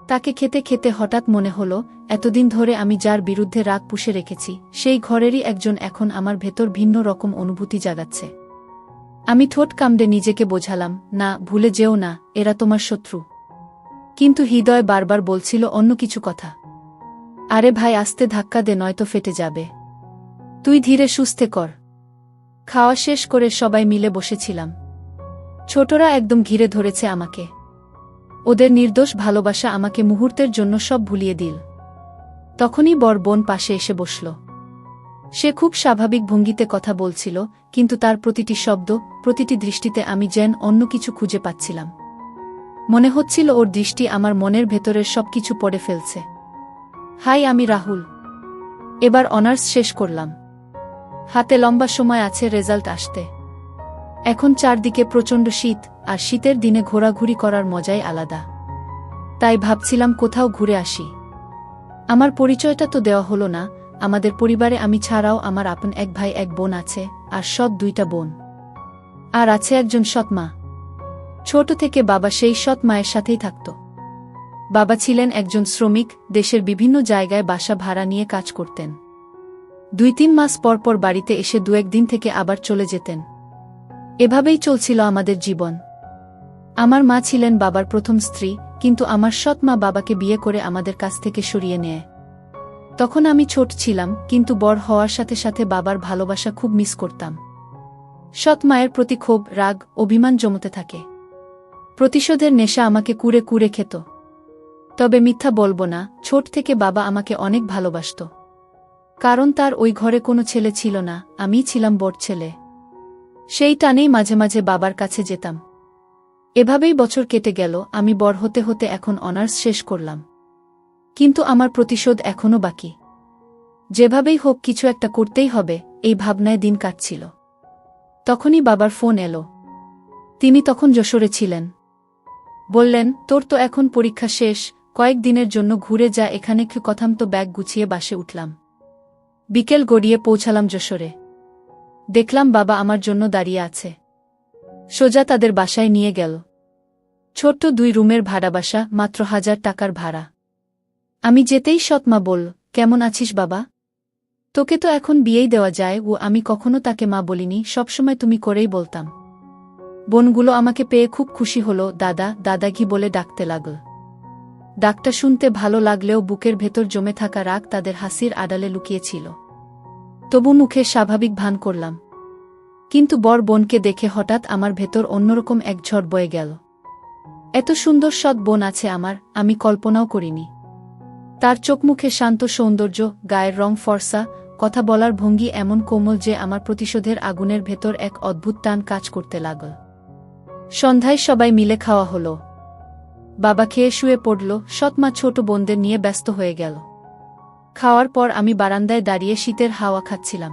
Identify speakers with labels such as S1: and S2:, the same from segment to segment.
S1: তাকে খেতে খেতে হঠাৎ মনে হলো, এতদিন ধরে আমি যার বিরুদ্ধে রাগ পুষে রেখেছি সেই ঘরেরই একজন এখন আমার ভেতর ভিন্ন রকম অনুভূতি জাগাচ্ছে। আমি ঠোঁট কামড়ে নিজেকে বোঝালাম, না, ভুলে যেও না, এরা তোমার শত্রু। কিন্তু হৃদয় বারবার বলছিল অন্য কিছু কথা। আরে ভাই, আস্তে ধাক্কা দে, নয়তো ফেটে যাবে। তুই ধীরে সুস্থে কর। খাওয়া শেষ করে সবাই মিলে বসেছিলাম। ছোটরা একদম ঘিরে ধরেছে আমাকে। ওদের নির্দোষ ভালোবাসা আমাকে মুহূর্তের জন্য সব ভুলিয়ে দিল। তখনই বড় বোন পাশে এসে বসল। সে খুব স্বাভাবিক ভঙ্গিতে কথা বলছিল, কিন্তু তার প্রতিটি শব্দ, প্রতিটি দৃষ্টিতে আমি যেন অন্য কিছু খুঁজে পাচ্ছিলাম। মনে হচ্ছিল ওর দৃষ্টি আমার মনের ভেতরের সবকিছু পড়ে ফেলছে। হাই, আমি রাহুল। এবার অনার্স শেষ করলাম। হাতে লম্বা সময় আছে রেজাল্ট আসতে। এখন চারদিকে প্রচণ্ড শীত, আর শীতের দিনে ঘোরাঘুরি করার মজাই আলাদা। তাই ভাবছিলাম কোথাও ঘুরে আসি। আমার পরিচয়টা তো দেওয়া হলো না। আমাদের পরিবারে আমি ছাড়াও আমার আপন এক ভাই এক বোন আছে, আর সৎ দুইটা বোন। আর আছে একজন সৎ মা। ছোট থেকে বাবা সেই সৎ মায়ের সাথেই থাকত। বাবা ছিলেন একজন শ্রমিক, দেশের বিভিন্ন জায়গায় বাসা ভাড়া নিয়ে কাজ করতেন। 2-3 মাস পর পর বাড়িতে এসে 2-1 দিন থেকে আবার চলে যেতেন। এভাবেই চলছিল আমাদের জীবন। আমার মা ছিলেন বাবার প্রথম স্ত্রী, কিন্তু আমার সৎ মা বাবাকে বিয়ে করে আমাদের কাছ থেকে সরিয়ে নেয়। তখন আমি ছোট ছিলাম, কিন্তু বড় হওয়ার সাথে সাথে বাবার ভালোবাসা খুব মিস করতাম। সৎ মায়ের প্রতি ক্ষোভ, রাগ, অভিমান জমতে থাকে। প্রতিশোধের নেশা আমাকে কুরে কুরে খেত। তবে মিথ্যা বলবো না, ছোট থেকে বাবা আমাকে অনেক ভালোবাসত। কারণ তার ওই ঘরে কোনো ছেলে ছিল না, আমিই ছিলাম বড় ছেলে। সেই টানেই মাঝে মাঝে বাবার কাছে যেতাম। এভাবেই বছর কেটে গেল। আমি বড় হতে হতে এখন অনার্স শেষ করলাম। কিন্তু আমার প্রতিশোধ এখনও বাকি। যেভাবেই হোক কিছু একটা করতেই হবে, এই ভাবনায় দিন কাটছিল। তখনই বাবার ফোন এলো। তিনি তখন যশোরে ছিলেন। বললেন, তোর তো এখন পরীক্ষা শেষ, কয়েকদিনের জন্য ঘুরে যা এখানে। কথাম তো ব্যাগ গুছিয়ে বাসে উঠলাম। বিকেল গড়িয়ে পৌঁছালাম যশোরে। দেখলাম বাবা আমার জন্য দাঁড়িয়ে আছে। সোজা তাদের বাসায় নিয়ে গেল। ছোট্ট 2 রুমের ভাড়া বাসা, মাত্র 1000 টাকার ভাড়া। আমি যেতেই সৎ মা বলল, কেমন আছিস বাবা? তোকে তো এখন বিয়েই দেওয়া যায়। ও আমি কখনো তাকে মা বলিনি, সবসময় তুমি করেই বলতাম। বোনগুলো আমাকে পেয়ে খুব খুশি হলো। দাদা, দাদাগি বলে ডাকতে লাগল। ডাকটা শুনতে ভালো লাগলেও বুকের ভেতর জমে থাকা রাগ তাদের হাসির আড়ালে লুকিয়েছিল। তবু মুখে স্বাভাবিক ভান করলাম। কিন্তু বড় বোনকে দেখে হঠাৎ আমার ভেতর অন্যরকম এক ঝড় বয়ে গেল। এত সুন্দর সৎ বোন আছে আমার, আমি কল্পনাও করিনি। তার চোখমুখে শান্ত সৌন্দর্য, গায়ের রং ফর্সা, কথা বলার ভঙ্গি এমন কোমল যে আমার প্রতিশোধের আগুনের ভেতর এক অদ্ভুত টান কাজ করতে লাগল। সন্ধ্যায় সবাই মিলে খাওয়া হলো। বাবা খেয়ে শুয়ে পড়ল, সৎ মা ছোট বোনদের নিয়ে ব্যস্ত হয়ে গেল। খাওয়ার পর আমি বারান্দায় দাঁড়িয়ে শীতের হাওয়া খাচ্ছিলাম।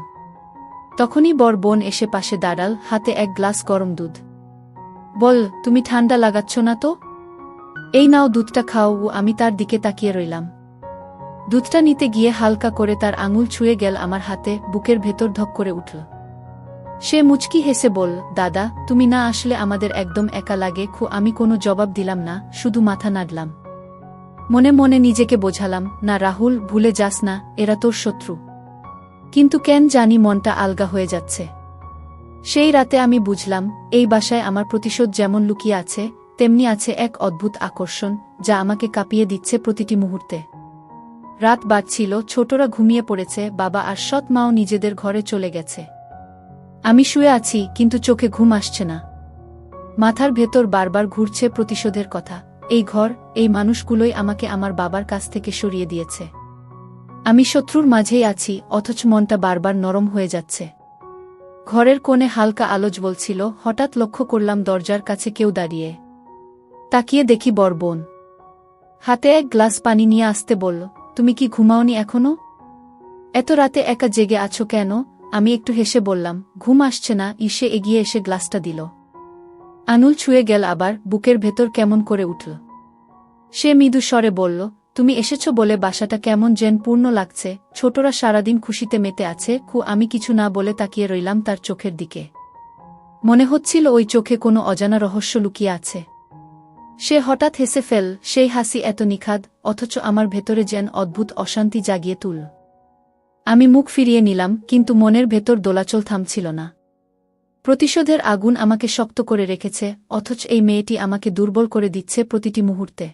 S1: তখনই বড় বোন এসে পাশে দাঁড়াল, হাতে এক গ্লাস গরম দুধ। বল, তুমি ঠান্ডা লাগাচ্ছ না তো? এই নাও দুধটা খাও। আমি তার দিকে তাকিয়ে রইলাম। দুধটা নিতে গিয়ে হালকা করে তার আঙুল ছুঁয়ে গেল আমার হাতে, বুকের ভেতর ধক করে উঠল। সে মুচকি হেসে বলল, দাদা, তুমি না আসলে আমাদের একদম একা লাগে। আমি কোনো জবাব দিলাম না, শুধু মাথা নাড়লাম। মনে মনে নিজেকে বোঝালাম, না রাহুল, ভুলে যাস না, এরা তোর শত্রু। কিন্তু কেন জানি মনটা আলগা হয়ে যাচ্ছে। সেই রাতে আমি বুঝলাম, এই বাসায় আমার প্রতিশোধ যেমন লুকিয়ে আছে, তেমনি আছে এক অদ্ভুত আকর্ষণ, যা আমাকে কাঁপিয়ে দিচ্ছে প্রতিটি মুহূর্তে। রাত বাড়ছিল, ছোটরা ঘুমিয়ে পড়েছে, বাবা আর সৎ মাও নিজেদের ঘরে চলে গেছে। আমি শুয়ে আছি, কিন্তু চোখে ঘুম আসছে না। মাথার ভেতর বারবার ঘুরছে প্রতিশোধের কথা। এই ঘর, এই মানুষগুলোই আমাকে আমার বাবার কাছ থেকে সরিয়ে দিয়েছে। আমি শত্রুর মাঝেই আছি, অথচ মনটা বারবার নরম হয়ে যাচ্ছে। ঘরের কোণে হালকা আলো জ্বলছিল। হঠাৎ লক্ষ্য করলাম দরজার কাছে কেউ দাঁড়িয়ে। তাকিয়ে দেখি বড় বোন। হাতে এক গ্লাস পানি নিয়ে আসতে বলল, তুমি কি ঘুমাওনি এখনো? এত রাতে একা জেগে আছো কেন? আমি একটু হেসে বললাম, ঘুম আসছে না। সে এগিয়ে এসে গ্লাসটা দিল। আঙুল ছুঁয়ে গেল আবার, বুকের ভেতর কেমন করে উঠল। সে মৃদু স্বরে বলল, তুমি এসেছ বলে বাসাটা কেমন যেন পূর্ণ লাগছে। ছোটরা সারাদিন খুশিতে মেতে আছে। আমি কিছু না বলে তাকিয়ে রইলাম তার চোখের দিকে। মনে হচ্ছিল ওই চোখে কোনো অজানা রহস্য লুকিয়ে আছে। সে হঠাৎ হেসে ফেল, সেই হাসি এত নিখাদ, অথচ আমার ভেতরে যেন অদ্ভুত অশান্তি জাগিয়ে তুল। আমি মুখ ফিরিয়ে নিলাম, কিন্তু মনের ভেতর দোলাচল থামছিল না। প্রতিশোধের আগুন আমাকে শক্ত করে রেখেছে, অথচ এই মেয়েটি আমাকে দুর্বল করে দিচ্ছে প্রতিটি মুহূর্তে।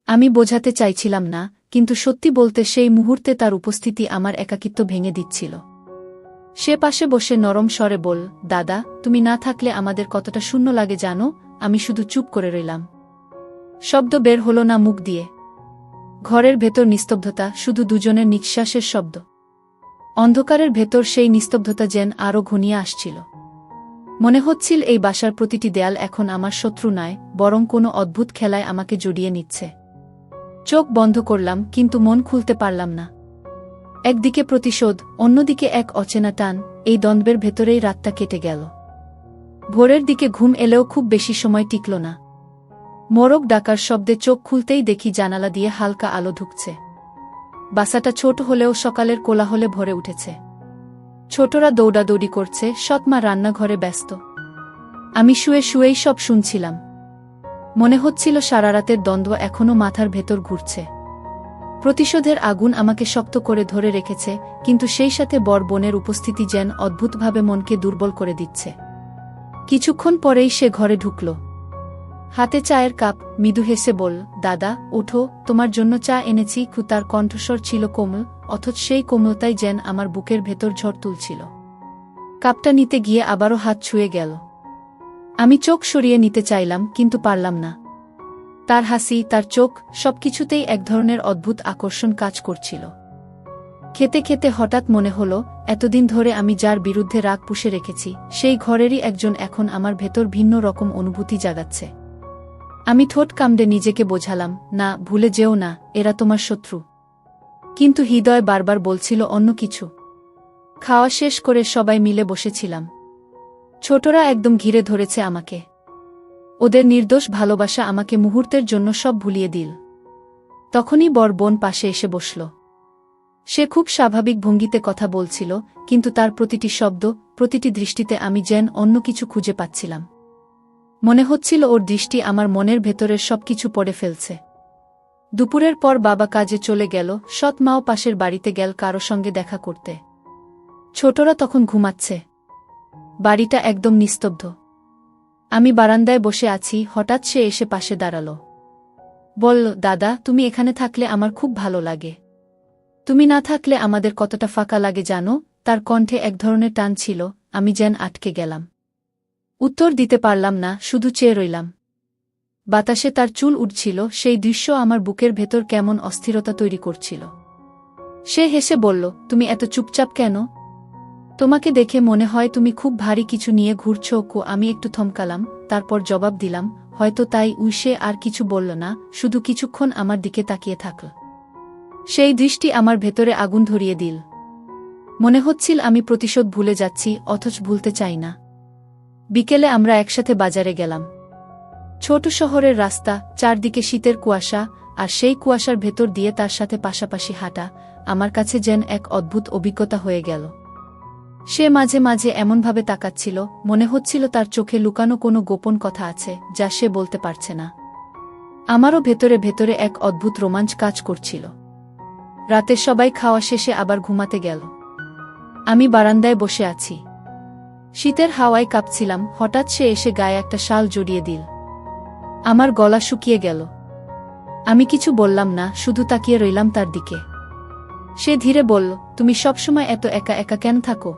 S1: আমি বোঝাতে চাইছিলাম না, কিন্তু সত্যি বলতে সেই মুহূর্তে তার উপস্থিতি আমার একাকিত্ব ভেঙে দিচ্ছিল। সে পাশে বসে নরম স্বরে বল, দাদা, তুমি না থাকলে আমাদের কতটা শূন্য লাগে জানো? আমি শুধু চুপ করে রইলাম। শব্দ বের হলো না মুখ দিয়ে। ঘরের ভেতর নিস্তব্ধতা, শুধু দুজনের নিঃশ্বাসের শব্দ। অন্ধকারের ভেতর সেই নিস্তব্ধতা যেন আরও ঘনিয়ে আসছিল। মনে হচ্ছিল এই বাসার প্রতিটি দেয়াল এখন আমার শত্রু নয়, বরং কোনো অদ্ভুত খেলায় আমাকে জড়িয়ে নিচ্ছে। চোখ বন্ধ করলাম, কিন্তু মন খুলতে পারলাম না। একদিকে প্রতিশোধ, অন্যদিকে এক অচেনা টান, এই দ্বন্দ্বের ভেতরেই রাতটা কেটে গেল। ভোরের দিকে ঘুম এলেও খুব বেশি সময় টিকল না। মোরগ ডাকার শব্দে চোখ খুলতেই দেখি জানালা দিয়ে হালকা আলো ঢুকছে। বাসাটা ছোট হলেও সকালের কোলাহলে ভরে উঠেছে। ছোটরা দৌড়াদৌড়ি করছে, সৎমা রান্নাঘরে ব্যস্ত। আমি শুয়ে শুয়েই সব শুনছিলাম। মনে হচ্ছিল সারা রাতের দ্বন্দ্ব এখনও মাথার ভেতর ঘুরছে। প্রতিশোধের আগুন আমাকে শক্ত করে ধরে রেখেছে, কিন্তু সেই সাথে বর বোনের উপস্থিতি যেন অদ্ভুতভাবে মনকে দুর্বল করে দিচ্ছে। কিছুক্ষণ পরেই সে ঘরে ঢুকল। হাতে চায়ের কাপ, মৃদু হেসে বল, দাদা, ওঠো, তোমার জন্য চা এনেছি। তার কণ্ঠস্বর ছিল কোমল, অথচ সেই কোমলতাই যেন আমার বুকের ভেতর ঝড় তুলছিল। কাপটা নিতে গিয়ে আবারও হাত ছুঁয়ে গেল। আমি চোখ সরিয়ে নিতে চাইলাম, কিন্তু পারলাম না। তার হাসি, তার চোখ, সবকিছুতেই এক ধরনের অদ্ভুত আকর্ষণ কাজ করছিল। খেতে খেতে হঠাৎ মনে হলো, এতদিন ধরে আমি যার বিরুদ্ধে রাগ পুষে রেখেছি, সেই ঘরেরই একজন এখন আমার ভেতর ভিন্ন রকম অনুভূতি জাগাচ্ছে। আমি ঠোঁট কামড়ে নিজেকে বোঝালাম, না, ভুলে যেও না, এরা তোমার শত্রু। কিন্তু হৃদয় বারবার বলছিল অন্য কিছু। খাওয়া শেষ করে সবাই মিলে বসেছিলাম। ছোটরা একদম ঘিরে ধরেছে আমাকে। ওদের নির্দোষ ভালোবাসা আমাকে মুহূর্তের জন্য সব ভুলিয়ে দিল। তখনই বর বোন পাশে এসে বসল। সে খুব স্বাভাবিক ভঙ্গিতে কথা বলছিল, কিন্তু তার প্রতিটি শব্দ, প্রতিটি দৃষ্টিতে আমি যেন অন্য কিছু খুঁজে পাচ্ছিলাম। মনে হচ্ছিল ওর দৃষ্টি আমার মনের ভেতরের সবকিছু পড়ে ফেলছে। দুপুরের পর বাবা কাজে চলে গেল, সৎ মাও পাশের বাড়িতে গেল কারো সঙ্গে দেখা করতে। ছোটরা তখন ঘুমাচ্ছে। বাড়িটা একদম নিস্তব্ধ। আমি বারান্দায় বসে আছি, হঠাৎ সে এসে পাশে দাঁড়াল। বলল, দাদা, তুমি এখানে থাকলে আমার খুব ভালো লাগে। তুমি না থাকলে আমাদের কতটা ফাঁকা লাগে জানো? তার কণ্ঠে এক ধরনের টান ছিল, আমি যেন আটকে গেলাম। উত্তর দিতে পারলাম না, শুধু চেয়ে রইলাম। বাতাসে তার চুল উঠছিল, সেই দৃশ্য আমার বুকের ভেতর কেমন অস্থিরতা তৈরি করছিল। সে হেসে বলল, তুমি এত চুপচাপ কেন? তোমাকে দেখে মনে হয় তুমি খুব ভারী কিছু নিয়ে ঘুরছো। আমি একটু থমকালাম, তারপর জবাব দিলাম, হয়তো তাই। সে আর কিছু বলল না, শুধু কিছুক্ষণ আমার দিকে তাকিয়ে থাকল। সেই দৃষ্টি আমার ভেতরে আগুন ধরিয়ে দিল। মনে হচ্ছিল আমি প্রতিশোধ ভুলে যাচ্ছি, অথচ ভুলতে চাই না। বিকেলে আমরা একসাথে বাজারে গেলাম। ছোট শহরের রাস্তা, চারদিকে শীতের কুয়াশা, আর সেই কুয়াশার ভেতর দিয়ে তার সাথে পাশাপাশি হাঁটা আমার কাছে যেন এক অদ্ভুত অভিজ্ঞতা হয়ে গেল। সে মাঝে মাঝে এমনভাবে তাকাচ্ছিল, মনে হচ্ছিল তার চোখে লুকানো কোনো গোপন কথা আছে, যা সে বলতে পারছে না। আমারও ভেতরে ভেতরে এক অদ্ভুত রোমাঞ্চ কাজ করছিল। রাতে সবাই খাওয়া শেষে আবার ঘুমাতে গেল। আমি বারান্দায় বসে আছি। শীতের হাওয়ায় কাঁপছিলাম, হঠাৎ সে এসে গায়ে একটা শাল জড়িয়ে দিল। আমার গলা শুকিয়ে গেল। আমি কিছু বললাম না, শুধু তাকিয়ে রইলাম তার দিকে। সে ধীরে বলল, তুমি সবসময় এত একা একা কেন থাকো?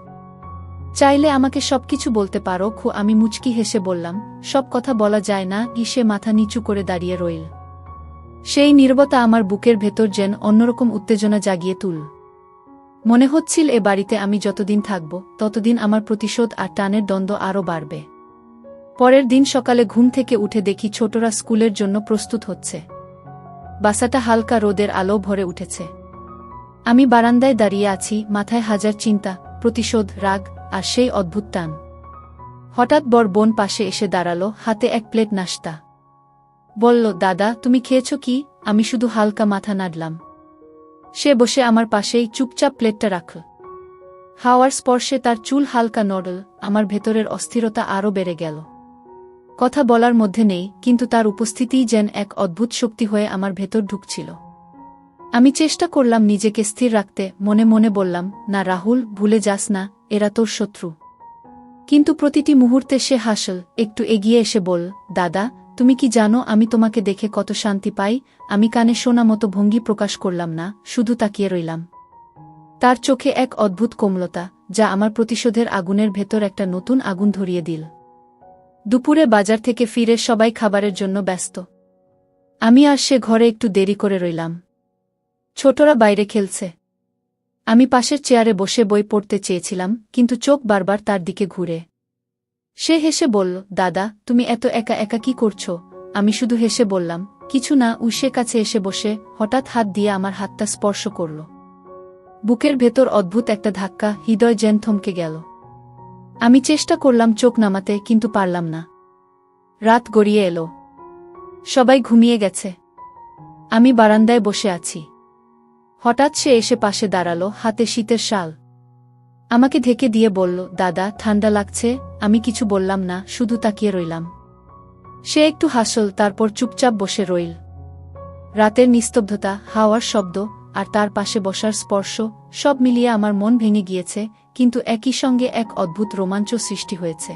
S1: চাইলে আমাকে সবকিছু বলতে পারো। আমি মুচকি হেসে বললাম, সব কথা বলা যায় না। সে মাথা নিচু করে দাঁড়িয়ে রইল। সেই নীরবতা আমার বুকের ভেতর যেন অন্যরকম উত্তেজনা জাগিয়ে তুল। মনে হচ্ছিল এ বাড়িতে আমি যতদিন থাকব, ততদিন আমার প্রতিশোধ আর টানের দ্বন্দ্ব আরও বাড়বে। পরের দিন সকালে ঘুম থেকে উঠে দেখি ছোটরা স্কুলের জন্য প্রস্তুত হচ্ছে। বাসাটা হালকা রোদের আলো ভরে উঠেছে। আমি বারান্দায় দাঁড়িয়ে আছি, মাথায় হাজার চিন্তা, প্রতিশোধ, রাগ, আর সেই অদ্ভুত টান। হঠাৎ বর বোন পাশে এসে দাঁড়ালো, হাতে এক প্লেট নাশতা। বলল, দাদা, তুমি খেয়েছ কি? আমি শুধু হালকা মাথা নাড়লাম। সে বসে আমার পাশেই চুপচাপ প্লেটটা রাখল। হাওয়ার স্পর্শে তার চুল হালকা নড়ল, আমার ভেতরের অস্থিরতা আরও বেড়ে গেল। কথা বলার মধ্যে নেই, কিন্তু তার উপস্থিতিই যেন এক অদ্ভুত শক্তি হয়ে আমার ভেতর ঢুকছিল। আমি চেষ্টা করলাম নিজেকে স্থির রাখতে, মনে মনে বললাম, না রাহুল, ভুলে যাস না, এরা তোর শত্রু। কিন্তু প্রতিটি মুহূর্তে সে হাসল, একটু এগিয়ে এসে বলল, দাদা, তুমি কি জানো আমি তোমাকে দেখে কত শান্তি পাই? আমি কানে শোনা মতো ভঙ্গি প্রকাশ করলাম না, শুধু তাকিয়ে রইলাম। তার চোখে এক অদ্ভুত কোমলতা, যা আমার প্রতিশোধের আগুনের ভেতর একটা নতুন আগুন ধরিয়ে দিল। দুপুরে বাজার থেকে ফিরে সবাই খাবারের জন্য ব্যস্ত। আমি আর সে ঘরে একটু দেরি করে রইলাম। ছোটরা বাইরে খেলছে। আমি পাশের চেয়ারে বসে বই পড়তে চেয়েছিলাম, কিন্তু চোখ বারবার তার দিকে ঘুরে। সে হেসে বলল, দাদা, তুমি এত একা একা কি করছো? আমি শুধু হেসে বললাম, কিছু না। সে কাছে এসে বসে হঠাৎ হাত দিয়ে আমার হাতটা স্পর্শ করল। বুকের ভেতর অদ্ভুত একটা ধাক্কা, হৃদয় যেন থমকে গেল। আমি চেষ্টা করলাম চোখ নামাতে, কিন্তু পারলাম না। রাত গড়িয়ে এলো। সবাই ঘুমিয়ে গেছে। আমি বারান্দায় বসে আছি। হঠাৎ সে এসে পাশে দাঁড়ালো, হাতে শীতের শাল। আমাকে ঢেকে দিয়ে বলল, দাদা, ঠান্ডা লাগছে। আমি কিছু বললাম না, শুধু তাকিয়ে রইলাম। সে একটু হাসল, তারপর চুপচাপ বসে রইল। রাতের নিস্তব্ধতা, হাওয়ার শব্দ, আর তার পাশে বসার স্পর্শ, সব মিলিয়ে আমার মন ভেঙে গিয়েছে, কিন্তু একই সঙ্গে এক অদ্ভুত রোমাঞ্চ সৃষ্টি হয়েছে।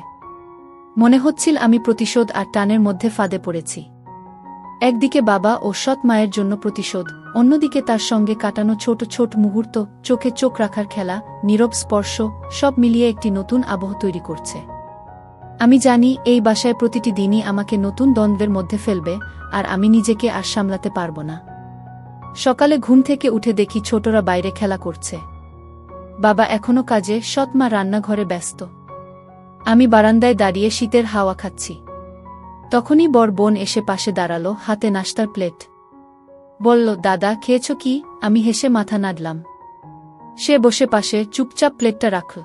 S1: মনে হচ্ছিল আমি প্রতিশোধ আর টানের মধ্যে ফাঁদে পড়েছি। একদিকে বাবা ও সৎ মায়ের জন্য প্রতিশোধ, অন্যদিকে তার সঙ্গে কাটানো ছোট ছোট মুহূর্ত, চোখে চোখ রাখার খেলা, নীরব স্পর্শ, সব মিলিয়ে একটি নতুন আবহ তৈরি করছে। আমি জানি এই বাসায় প্রতিটি দিনই আমাকে নতুন দ্বন্দ্বের মধ্যে ফেলবে, আর আমি নিজেকে আর সামলাতে পারব না। সকালে ঘুম থেকে উঠে দেখি ছোটরা বাইরে খেলা করছে। বাবা এখনো কাজে, সৎ মা রান্নাঘরে ব্যস্ত। আমি বারান্দায় দাঁড়িয়ে শীতের হাওয়া খাচ্ছি। তখনই বড় বোন এসে পাশে দাঁড়ালো, হাতে নাশতার প্লেট। বলল, দাদা, খেয়েছ কি? আমি হেসে মাথা নাড়লাম। সে বসে পাশে চুপচাপ প্লেটটা রাখল।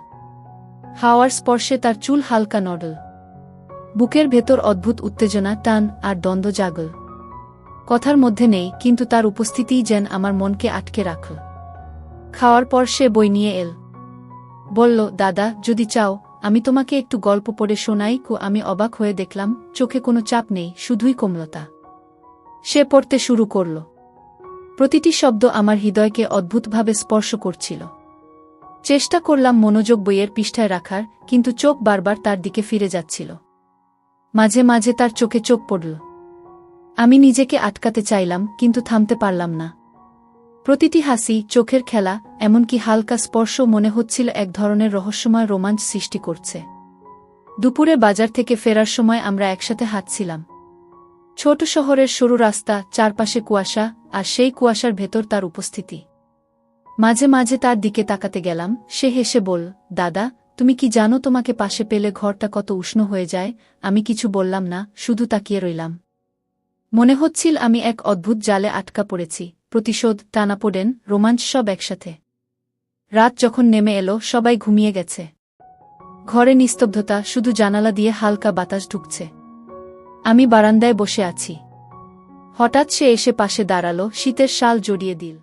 S1: হাওয়ার স্পর্শে তার চুল হালকা নড়ল। বুকের ভেতর অদ্ভুত উত্তেজনা, টান আর দ্বন্দ্ব জাগল। কথার মধ্যে নেই, কিন্তু তার উপস্থিতিই যেন আমার মনকে আটকে রাখল। খাওয়ার পর সে বই নিয়ে এল। বলল, দাদা, যদি চাও আমি তোমাকে একটু গল্প পড়ে শোনাই। আমি অবাক হয়ে দেখলাম, চোখে কোনো চাপ নেই, শুধুই কোমলতা। সে পড়তে শুরু করল। প্রতিটি শব্দ আমার হৃদয়কে অদ্ভুতভাবে স্পর্শ করছিল। চেষ্টা করলাম মনোযোগ বইয়ের পৃষ্ঠায় রাখার, কিন্তু চোখ বারবার তার দিকে ফিরে যাচ্ছিল। মাঝে মাঝে তার চোখে চোখ পড়ল। আমি নিজেকে আটকাতে চাইলাম, কিন্তু থামতে পারলাম না। প্রতিটি হাসি, চোখের খেলা, এমনকি হালকা স্পর্শ মনে হচ্ছিল এক ধরনের রহস্যময় রোমাঞ্চ সৃষ্টি করছে। দুপুরে বাজার থেকে ফেরার সময় আমরা একসাথে হাঁটছিলাম। ছোট শহরের সরু রাস্তা, চারপাশে কুয়াশা, আর সেই কুয়াশার ভেতর তার উপস্থিতি। মাঝে মাঝে তার দিকে তাকাতে গেলাম। সে হেসে বলল, দাদা, তুমি কি জানো তোমাকে পাশে পেলে ঘরটা কত উষ্ণ হয়ে যায়? আমি কিছু বললাম না, শুধু তাকিয়ে রইলাম। মনে হচ্ছিল আমি এক অদ্ভুত জালে আটকা পড়েছি, প্রতিশোধ, টানাপোড়েন, রোমাঞ্চ সব একসাথে। রাত যখন নেমে এলো, সবাই ঘুমিয়ে গেছে। ঘরে নিস্তব্ধতা, শুধু জানালা দিয়ে হালকা বাতাস ঢুকছে। আমি বারান্দায় বসে আছি। হঠাৎ সে এসে পাশে দাঁড়ালো, শীতের শাল জড়িয়ে দিল।